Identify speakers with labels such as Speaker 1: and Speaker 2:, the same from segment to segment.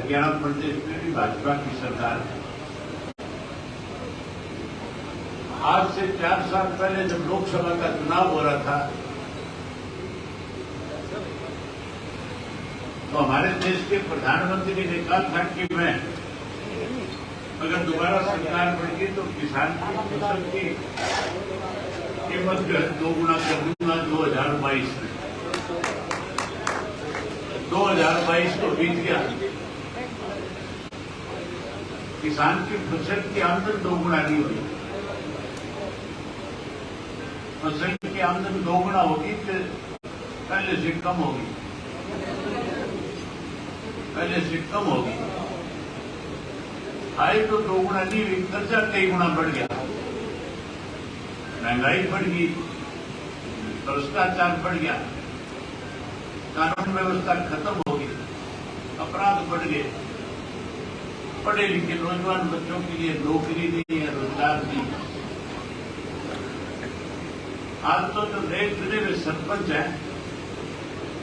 Speaker 1: हरियाणा प्रदेश में भी भाजपा की सरकार है। आज से 4 साल पहले जब लोकसभा का चुनाव हो रहा था तो हमारे देश के प्रधानमंत्री ने कहा था कि मैं अगर दोबारा सरकार बढ़ी तो किसान की फसल की कीमत जो है 2 गुना कर दूंगा 2022 में। 2022 को बीत गया, किसान की फसल की आमदन 2 गुना नहीं हुई। फसल की आमदन 2 गुना होगी फिर पहले से कम होगी, आय तो 2 गुना नहीं हुई, कर्जा कई गुना बढ़ गया, महंगाई बढ़ गई, भ्रष्टाचार बढ़ गया, कानून व्यवस्था खत्म हो गई, अपराध बढ़ गए, पढ़े लिखे नौजवान बच्चों के लिए नौकरी नहीं है, रोजगार नहीं है। आज तो जो नए चुने हुए सरपंच हैं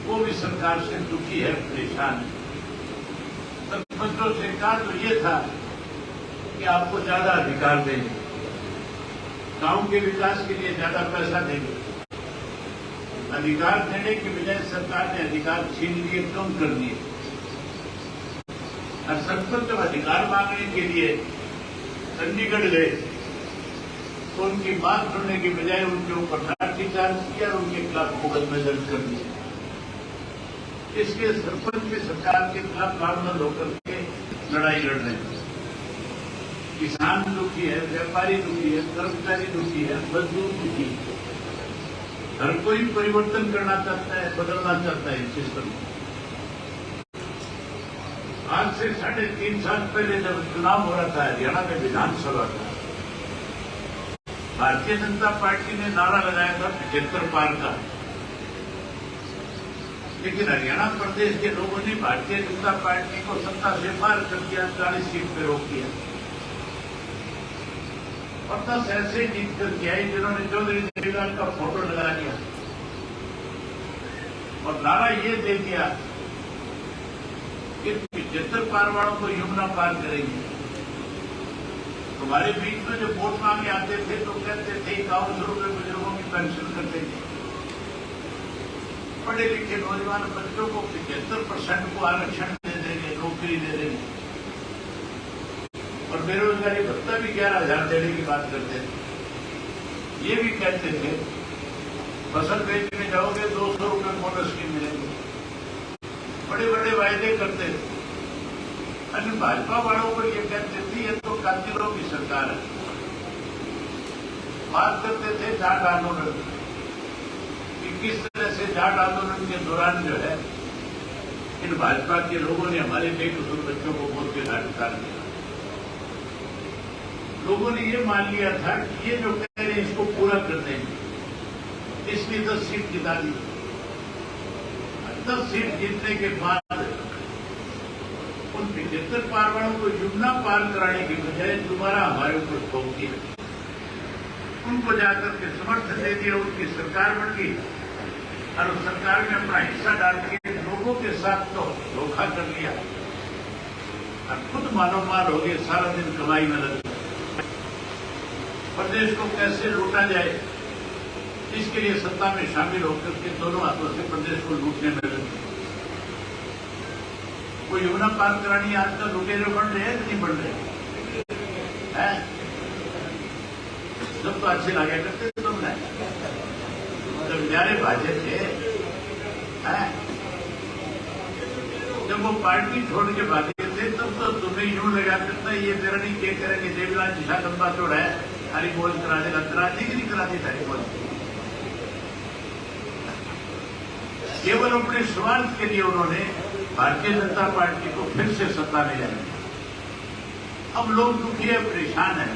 Speaker 1: वो भी सरकार से दुखी है, परेशान है। सरपंचों से कहा तो ये था कि आपको ज्यादा अधिकार देंगे, गांव के विकास के लिए ज्यादा पैसा देंगे। अधिकार देने की बजाय सरकार ने अधिकार छीन लिए, कम कर दिए। और सरपंच जब अधिकार मांगने के लिए चंडीगढ़ गए तो उनकी बात सुनने की बजाय उनके ऊपर लाठीचार्ज किया और उनके खिलाफ मुकदमे दर्ज कर दिए। इसके सरपंच भी सरकार के खिलाफ कामयाब होकर के लड़ाई लड़ रहे हैं। किसान दुखी है, व्यापारी दुखी है, कर्मचारी दुखी है, मजदूर दुखी है। हर कोई परिवर्तन करना चाहता है, बदलना चाहता है सिस्टम। आज से 3.5 साल पहले जब चुनाव हो रहा था हरियाणा में विधानसभा का, भारतीय जनता पार्टी ने नारा लगाया था 75 पार का, लेकिन हरियाणा प्रदेश के लोगों ने भारतीय जनता पार्टी को सत्ता से पार कर दिया, 40 सीट पे रोक दिया और 10 ऐसे जीत करके आई जिन्होंने चौधरी देवीलाल का फोटो लगा दिया और नारा ये दे दिया कि 75 पार वालों को यमुना पार करेंगे। हमारे बीच में जो वोट मांगे आते थे तो कहते थे 51 रुपये बुजुर्गों की पेंशन कर देंगे, पढ़े लिखे नौजवान बच्चों को 75% को आरक्षण दे देंगे, नौकरी दे देंगे और बेरोजगारी भत्ता भी 11,000 देने की बात करते थे। ये भी कहते थे फसल बेचने जाओगे 200 रुपये बोनस की मिलेंगे, बड़े बड़े वायदे करते थे। अन्य भाजपा वालों को ये कहते थे ये तो कातिलों की सरकार है। बात करते थे जाट आंदोलन कि किस तरह से जाट आंदोलन के दौरान जो है इन भाजपा के लोगों ने हमारे बेकसूर बच्चों को वोट के घाट उतार दिया। लोगों ने ये मान लिया था कि ये जो कह रहे हैं इसको पूरा कर देंगे, इसलिए 10 सीट जिता दी। 10 सीट जीतने के बाद उन 75 पार वालों को यमुना पार कराने की बजाय दोबारा हमारे ऊपर ठोक दिया, उनको जाकर के समर्थन दे दिया, उनकी सरकार बन गई और उस सरकार में अपना हिस्सा डाल के लोगों के साथ तो धोखा कर लिया और खुद मानव माल हो गए, सारा दिन कमाई में लग गए। प्रदेश को कैसे लूटा जाए इसके लिए सत्ता में शामिल होकर के दोनों हाथों से प्रदेश को लूटने में लगे। कोई यमुना पार करानी आजकल लुटेरे बन रहे हैं कि नहीं बन रहे हैं? जब तो अच्छे लगे करते थे तुमने, जब न्यारे भाजे थे, जब वो पार्टी छोड़ के भागे थे तब तो तुम्हें यूं लगा करता ये मेरा नहीं क्या करेंगे, देवीलाल जिसा लंबा चौड़ा है, हरी बोल करा देगा, कराती कि नहीं कराती था हरी बोल। केवल अपने स्वार्थ के लिए उन्होंने भारतीय जनता पार्टी को फिर से सत्ता में लाया। अब लोग दुखी है, परेशान है।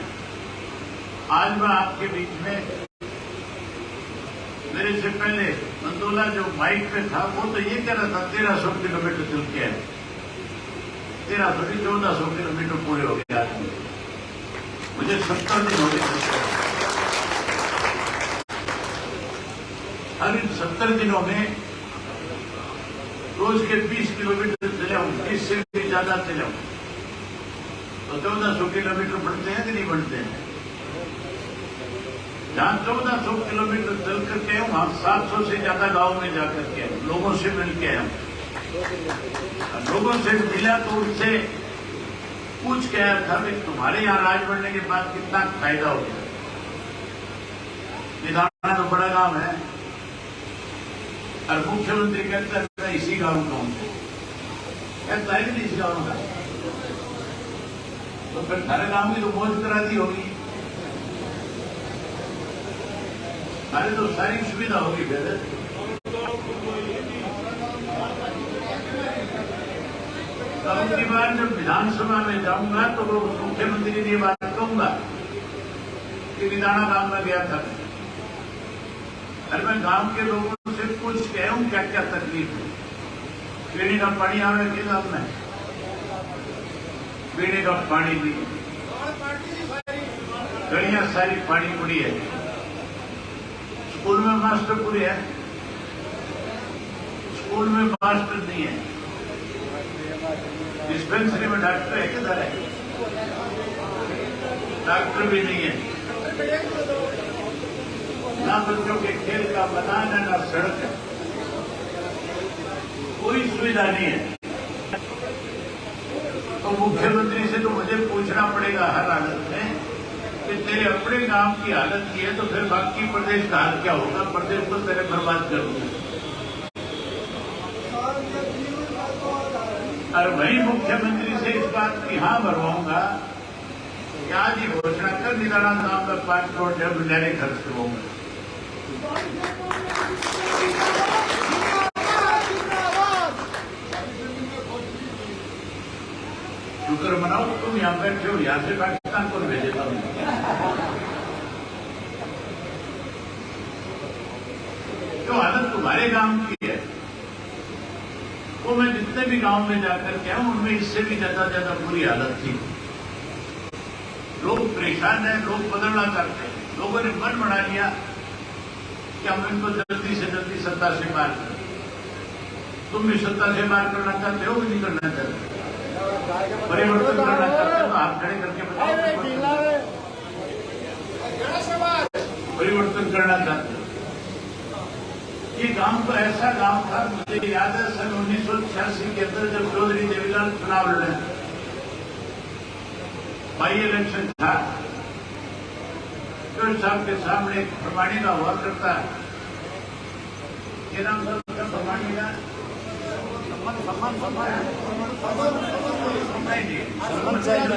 Speaker 1: आज मैं आपके बीच में, मेरे से पहले मंदोला जो माइक पे था वो तो ये कह रहा था 1300 किलोमीटर चल के है, 1300 नहीं 1400 किलोमीटर पूरे हो गए आज में। मुझे 70 दिन हो गए। अब इन 70 दिनों में रोज के 20 किलोमीटर चले जाऊं, 30 से भी ज्यादा चलाऊं तो 1400 किलोमीटर बढ़ते हैं कि नहीं बढ़ते हैं? जहां 1400 किलोमीटर चल करके आऊं वहां 700 से ज्यादा गांव में जाकर के आऊं, लोगों से मिल के आऊं। लोगों से मिला तो उनसे पूछ के आया था कि तुम्हारे यहाँ राज बनने के बाद कितना फायदा हो गया। निदाना तो बड़ा गांव है और मुख्यमंत्री कहता है मैं इसी गांव का हूं, कहता है कि नहीं इस गांव का, तो फिर सारे गांव की तो मौज करा दी होगी, सारी तो सारी सुविधा होगी। फिर अब की बार जब विधानसभा में जाऊंगा तो वो मुख्यमंत्री ने ये बात कहूंगा कि निदाना गांव में गया था और मैं गांव के लोगों से पूछ के हूं क्या क्या तकलीफ है। पीने का पानी आवे के गांव में, पीने का पानी भी, गलियां सारी पानी पड़ी है, स्कूल में मास्टर पूरे है, स्कूल में मास्टर नहीं है, डिस्पेंसरी में डॉक्टर है किधर है, डॉक्टर भी नहीं है, ना बच्चों के खेल का मैदान है, ना सड़क है, कोई सुविधा नहीं है। तो मुख्यमंत्री से तो मुझे पूछना पड़ेगा हर हालत में कि तेरे अपने गांव की हालत की है तो फिर बाकी प्रदेश का हाल क्या होगा, प्रदेश को तेरे बर्बाद कर दूंगा। और वही मुख्यमंत्री से इस बात की हाँ भरवाऊंगा कि आज ही घोषणा कर निदाना गांव में 5 करोड़ जब मैंने खर्च करवाऊंगा। शुक्र मनाओ तुम यहां बैठे हो, यहां से पाकिस्तान को भेजेता हूं। जो हालत तुम्हारे गांव की है वो मैं जितने भी गांव में जाकर के आऊं उनमें इससे भी ज्यादा बुरी हालत थी। लोग परेशान हैं, लोग बदलना चाहते हैं। लोगों ने मन बना लिया कि हम इनको जल्दी से जल्दी सत्ता से मार करें। तुम भी सत्ता से मार करना चाहते हो कि नहीं करना चाहते? परिवर्तन करना चाहते हो? हाथ खड़े करके बताओ। परिवर्तन करना चाहते हो? ये गांव तो ऐसा गांव था, मुझे याद है सन 1986 के अंदर जब चौधरी देवीलाल चुनाव लड़े, बाई इलेक्शन था, तो साहब के सामने एक प्रमाणी का हुआ करता है, ये नाम था प्रमाणी का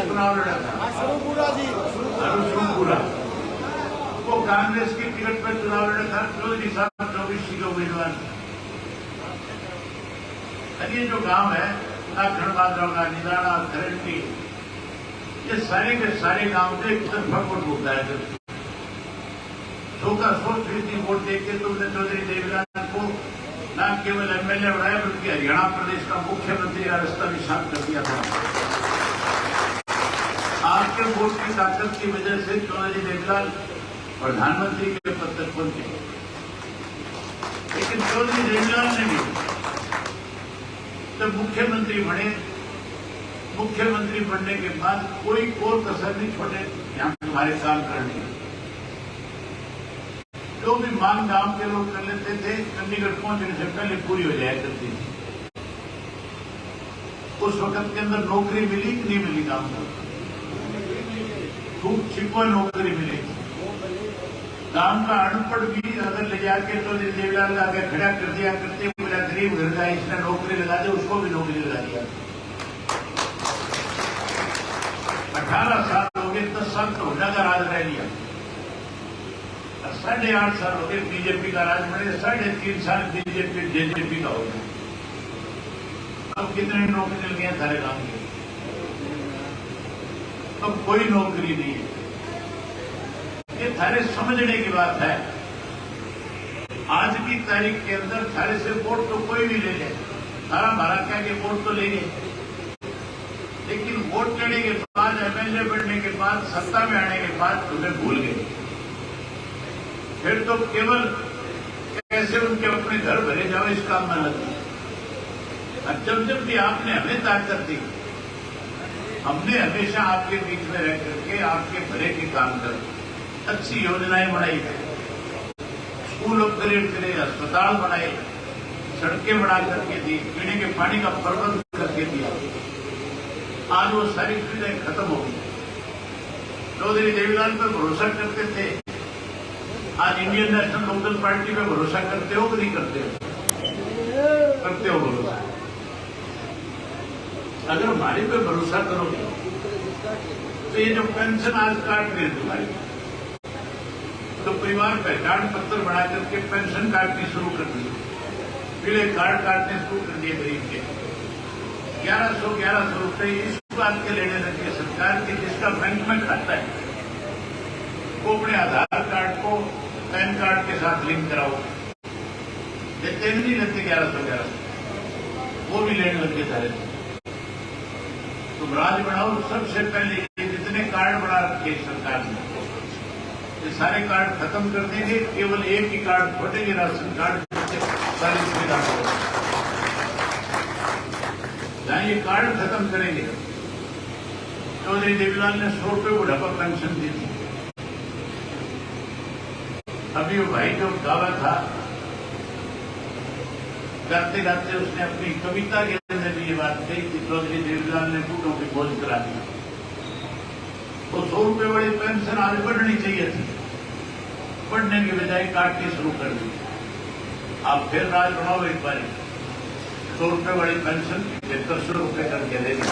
Speaker 1: चुनाव लड़ा था, शुरूपुरा वो कांग्रेस की टिकट पर चुनाव लड़ा था। चौधरी साहब 24 के उम्मीदवार। ये जो गांव है नाखण बांद्रा, निदाना, खरंडी, ये सारे के सारे गांव से एक तरफा वोट होता है। 100% वोट देके तुमने चौधरी देवीलाल को न केवल एमएलए बनाया बल्कि हरियाणा प्रदेश का मुख्यमंत्री का रास्ता निशान कर दिया था। आपके वोट की ताकत की वजह से चौधरी देवीलाल प्रधानमंत्री के पद तक पहुंचे। लेकिन चौधरी देवीलाल ने भी जब मुख्यमंत्री बने, मुख्यमंत्री बनने के बाद कोई और कसर नहीं छोड़े यहां तुम्हारे काम करने की। जो भी मांग गांव के लोग कर लेते थे, चंडीगढ़ पहुंचने से पहले पूरी हो जाया करती थी। उस वक्त के अंदर नौकरी मिली कि नहीं मिली गांव को? खूब छिपा नौकरी मिली। गांव का अनपढ़ भी अगर ले जाके चौधरी देवीलाल आगे खड़ा कर दिया करते, मेरा गरीब घर का इसने नौकरी लगा दी, उसको भी नौकरी लगा दिया। 18 साल हो गए, 10 साल तो हुड्डा का राज रह लिया, 8.5 साल हो गए बीजेपी का राज बने, 3.5 साल बीजेपी जेजेपी का हो गया। अब कितने नौकरी मिल गए सारे गांव के? अब कोई नौकरी नहीं है। ये थारे समझने की बात है। आज की तारीख के अंदर थारे से वोट तो कोई भी ले ले, सारा मारा क्या कि वोट तो लेंगे, लेकिन वोट लेने के बाद, एमएलए बनने के बाद, सत्ता में आने के बाद तुम्हें भूल गए। फिर तो केवल कैसे उनके अपने घर भरे जाओ इस काम में लगे। और जब भी आपने हमें ताकत दी, हमने हमेशा आपके बीच में रह करके आपके भले के काम कर अच्छी योजनाएं बनाई है, स्कूल अपग्रेड करे, अस्पताल बनाए, सड़कें बना करके दी, पीने के पानी का प्रबंध करके दिया। आज वो सारी सुविधाएं खत्म हो गई। चौधरी देवीलाल पर भरोसा करते थे, आज इंडियन नेशनल लोकदल पार्टी पे भरोसा करते हो कि नहीं करते हो? करते हो भरोसा। अगर हमारे पे भरोसा करोगे तो ये जो पेंशन आज काट रहे तुम्हारी, तो परिवार पहचान पत्र बना करके पेंशन काटनी शुरू कर दी, पीले कार्ड काटने शुरू कर दिए गरीब के 1100 रुपए इस बात के लेने लगे सरकार की, जिसका बैंक में खाता है वो अपने आधार कार्ड को पैन कार्ड के साथ लिंक कराओ, देते नहीं लेते 1100 वो भी लेने लगे सारे। तुम राज बनाओ, सबसे पहले जितने कार्ड बना रखे सरकार ने ये सारे कार्ड खत्म कर देंगे, केवल एक ही कार्ड खोलेंगे, राशन कार्ड, सारी सुविधा जहां ये कार्ड खत्म करेंगे। चौधरी देवीलाल ने 100 रुपये बुढ़ापा पेंशन दी थी। अभी वो भाई जो दावा था, गाते गाते उसने अपनी कविता के अंदर भी ये बात कही कि चौधरी देवीलाल ने बूढ़ों की बोझ करा दिया। वो 100 रुपये वाली पेंशन आगे बढ़नी चाहिए थी, बढ़ने की बजाय काटनी शुरू कर दी। आप फिर राज बनाओ एक बार, 100 रुपये वाली पेंशन 7500 रुपये करके देगी।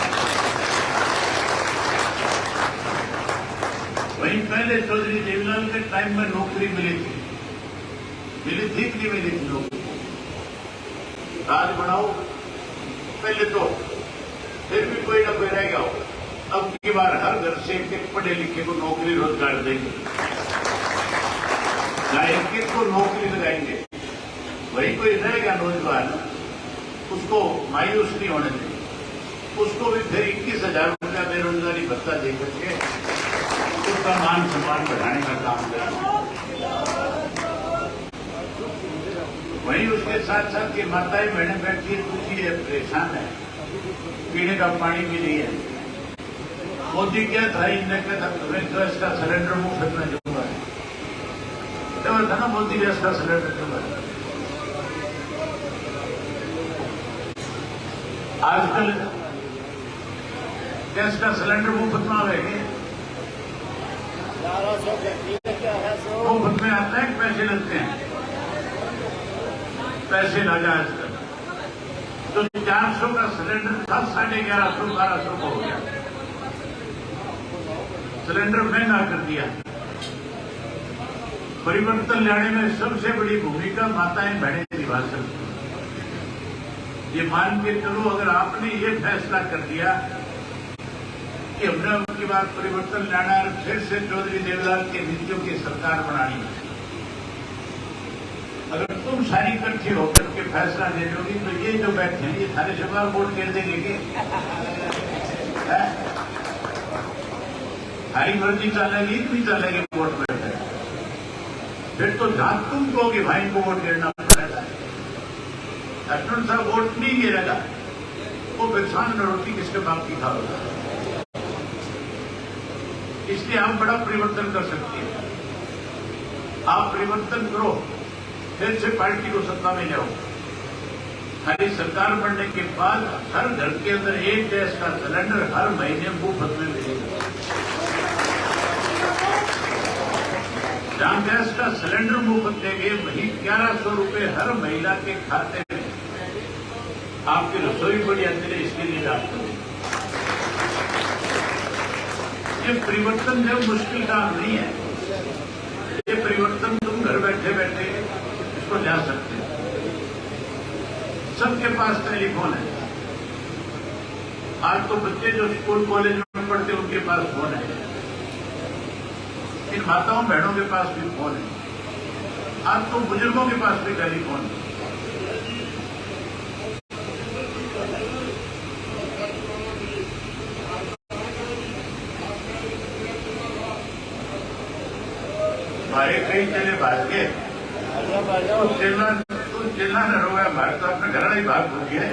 Speaker 1: वहीं पहले चौधरी देवीलाल के टाइम में नौकरी मिली थी कि नहीं मिली थी नौकरी? राज बनाओ पहले तो फिर भी कोई ना कोई रह गया हो, अब की बार हर घर से एक पढ़े लिखे को नौकरी रोजगार देंगे, एक को नौकरी लगाएंगे। वही कोई रह गया नौजवान, उसको मायूस नहीं होने देंगे, उसको भी फिर 21,000 रुपया बेरोजगारी भत्ता दे करके उसका मान सम्मान बढ़ाने का काम करेंगे। वहीं उसके साथ साथ ये माताएं बहनें बैठी है, दुखी है, परेशान है, पीने का पानी भी नहीं है। मोदी क्या था, इनने कहता तुम्हें तो इसका सिलेंडर मुफ्त में दूंगा, था ना मोदी गैस का सिलेंडर दूंगा। आजकल गैस का सिलेंडर मुफ्त में आवेगी, मुफ्त में आता है, पैसे लगते हैं, पैसे लगा आजकल। तो 400 का सिलेंडर था 1150 1200 को हो गया, सिलेंडर महंगा कर दिया। परिवर्तन लाने में सबसे बड़ी भूमिका माताएं बहनें निभा सकती हैं। ये मान के चलो, अगर आपने ये फैसला कर दिया कि हमने उनकी बात परिवर्तन लाना है, फिर से चौधरी देवीलाल की नीतियों की सरकार बनानी है, अगर तुम सारी इकट्ठी होकर के फैसला ले लोगी तो ये जो बैठे हैं ये सारे सवाल वोट गिर देंगे कि हरी मर्जी चलेगी कि नहीं चलेगी वोट में? फिर तो जहां तुम कहोगे भाई को वोट गिरना पड़ेगा, लक्ष्मण साहब वोट नहीं गिरेगा, वो भिक्षान में रोटी किसके बाप की खाओगा? इसलिए आप बड़ा परिवर्तन कर सकते हैं। आप परिवर्तन करो, फिर से पार्टी को सत्ता में जाओ। हमारी सरकार बनने के बाद हर घर के अंदर एक गैस का सिलेंडर हर महीने मुफ्त में मिलेगा। जहां गैस का सिलेंडर मुफ्त देंगे, वहीं 1100 रुपये हर महिला के खाते में आपकी रसोई बड़ी अंदर इसके लिए डाल देंगे। ये परिवर्तन जो मुश्किल काम नहीं है, ये परिवर्तन तुम घर बैठे बैठे इसको जा सकते हैं। सबके पास टेलीफोन है, आज तो बच्चे जो स्कूल कॉलेज में पढ़ते हैं उनके पास फोन है, इन माताओं बहनों के पास भी फोन है, आज तो बुजुर्गों के पास भी टेलीफोन है। हमारे कई चले भाग के चिल्ला न रोगा, भारत तो अपने घर ही भाग हो गया।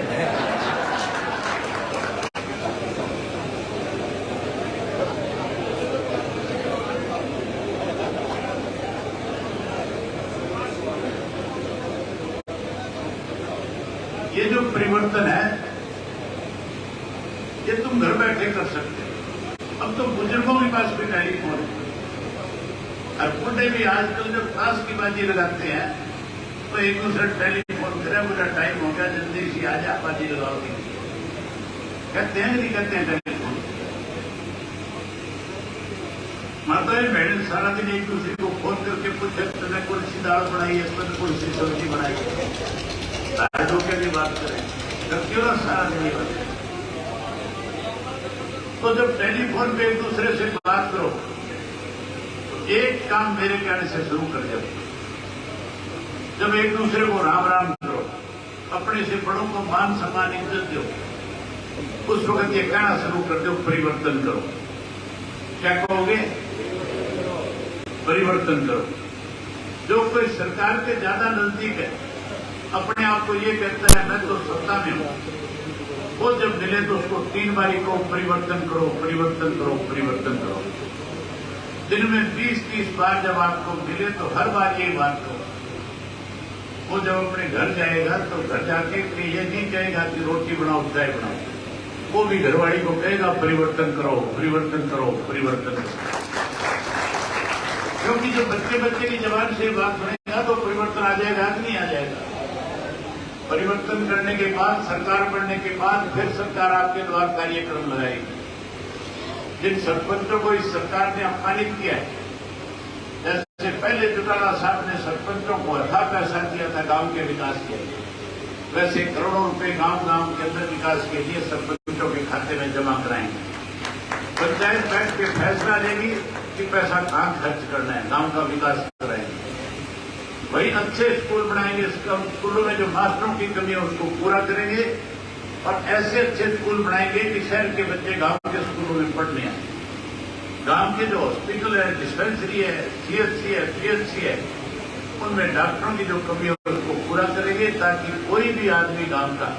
Speaker 1: परिवर्तन है ये तुम घर बैठे कर सकते हो। अब तो बुजुर्गों के पास भी टेलीफोन है और बुढ़े भी आजकल जब ताश की बाजी लगाते हैं तो एक दूसरे टेलीफोन करे, मेरा टाइम हो गया, जल्दी से आ जा, बाजी लगाओगे। कहते हैं नहीं कहते हैं टेलीफोन। माता बहन सारा दिन एक दूसरे को फोन करके पूछे तुमने कुर्सी दाल बनाई है, तुमने कुर्सी सब्जी बनाई है, धोखे की बात करें तो क्यों ना सारा दिन ये बात। तो जब टेलीफोन पे एक दूसरे से बात करो तो एक काम मेरे कहने से शुरू कर दो। जब एक दूसरे को राम राम करो, अपने से बड़ों को मान सम्मान इज्जत दो, उस वक्त ये कहना शुरू कर दो परिवर्तन करो। क्या कहोगे? परिवर्तन करो। जो कोई सरकार के ज्यादा नजदीक है, अपने आप को ये कहता है मैं तो सत्ता में हूं, वो जब मिले तो उसको 3 बारी को परिवर्तन करो, परिवर्तन करो, परिवर्तन करो। दिन में 20-30 बार जब आपको मिले तो हर बार यही बात करो। वो जब अपने घर जाएगा तो घर जाके ये नहीं कहेगा कि रोटी बनाओ चाय बनाओ, वो भी घरवाली को कहेगा परिवर्तन करो, परिवर्तन करो, परिवर्तन करो। क्योंकि जब बच्चे बच्चे की जबान से बात सुनेगा तो परिवर्तन आ जाएगा कि नहीं आ जाएगा। परिवर्तन करने के बाद, सरकार बनने के बाद फिर सरकार आपके द्वारा कार्यक्रम लगाएगी। जिन सरपंचों को इस सरकार ने अपमानित किया है, जैसे पहले चौटाला साहब ने सरपंचों को अथाह पैसा दिया था गांव के विकास के लिए, वैसे करोड़ों रुपए गांव के अंदर विकास के लिए सरपंचों के खाते में जमा कराएंगे। पंचायत बैठ के फैसला लेगी कि पैसा कहां खर्च करना है, गांव का विकास कराएंगे। वही अच्छे स्कूल बनाएंगे, स्कूलों में जो मास्टरों की कमी है उसको पूरा करेंगे और ऐसे अच्छे स्कूल बनाएंगे कि शहर के बच्चे गांव के स्कूलों में पढ़ने आए। गांव के जो हॉस्पिटल है, डिस्पेंसरी है, सीएचसी है, पीएचसी है, उनमें डॉक्टरों की जो कमी है उसको पूरा करेंगे ताकि कोई भी आदमी गांव का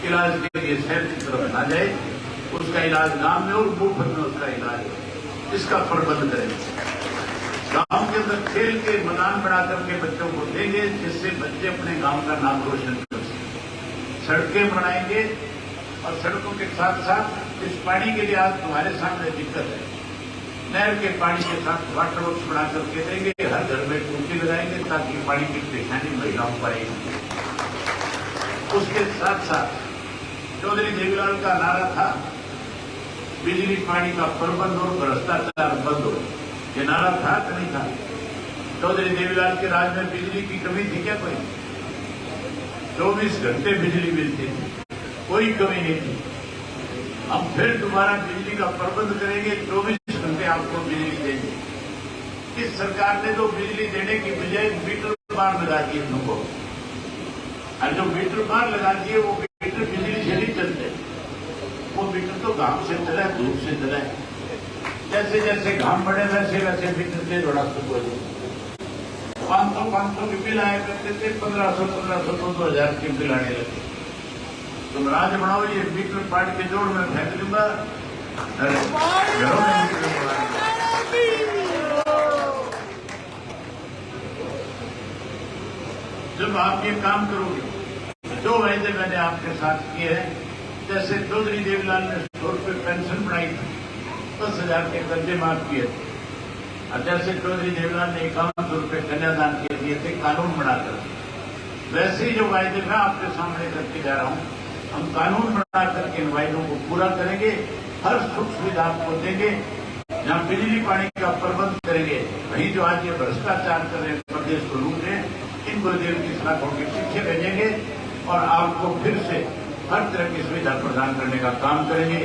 Speaker 1: इलाज के लिए शहर की तरफ न जाए, उसका इलाज गांव में और मुफ्त में उसका इलाज हो, इसका प्रबंध करेंगे। गांव के अंदर खेल के मैदान बना करके बच्चों को देंगे जिससे बच्चे अपने गांव का नाम रोशन कर सकें। सड़कें बनाएंगे और सड़कों के साथ साथ इस पानी के लिए आज तुम्हारे सामने दिक्कत है, नहर के पानी के साथ वाटर वर्क्स बना करके देंगे, हर घर में टूटी लगाएंगे ताकि पानी की परेशानी महिलाओं को आएगी। उसके साथ साथ चौधरी देवीलाल का नारा था बिजली पानी का प्रबंध हो, भ्रष्टाचार बंद हो। ये नारा था कि नहीं था? चौधरी देवीलाल के राज में बिजली की कमी थी क्या? कोई 24 घंटे बिजली मिलती थी, कोई कमी नहीं थी। हम फिर दोबारा बिजली का प्रबंध करेंगे, 24 घंटे आपको बिजली देंगे। इस सरकार ने तो बिजली देने की बजाय मीटर बार लगा दिए तुमको, और जो मीटर बार लगा दिए वो मीटर बिजली से नहीं चलते, वो मीटर तो घाम से चला है, धूप से चला है। जैसे जैसे घाम बढ़े वैसे वैसे मीटर तेज बढ़ा सकते हो। 500 की बिल आया करते थे, 1500 2,000 की बिल आने लगे। तुम राज बनाओ, ये मीटर पाट के जोड़ में फेंक दूंगा, घरों में मीटर बढ़ा। जब आप ये काम करोगे, जो वायदे मैंने आपके साथ किए हैं, जैसे चौधरी देवीलाल ने 100 रुपये पेंशन बढ़ाई थी, 10,000 के कर्जे माफ किए थे, और जैसे चौधरी देवीलाल ने 5100 रुपये कन्यादान के दिए थे कानून बनाकर, वैसे ही जो वायदे मैं आपके सामने करके जा रहा हूं, हम कानून बना करके इन वायदों को पूरा करेंगे। हर सुख सुविधा आपको देंगे। जहां बिजली पानी का प्रबंध करेंगे, वहीं जो आज ये भ्रष्टाचार कर रहे हैं, प्रदेश को लूट रहे हैं, इनको देव की सलाखों के पीछे भेजेंगे और आपको फिर से हर तरह की सुविधा प्रदान करने का काम करेंगे।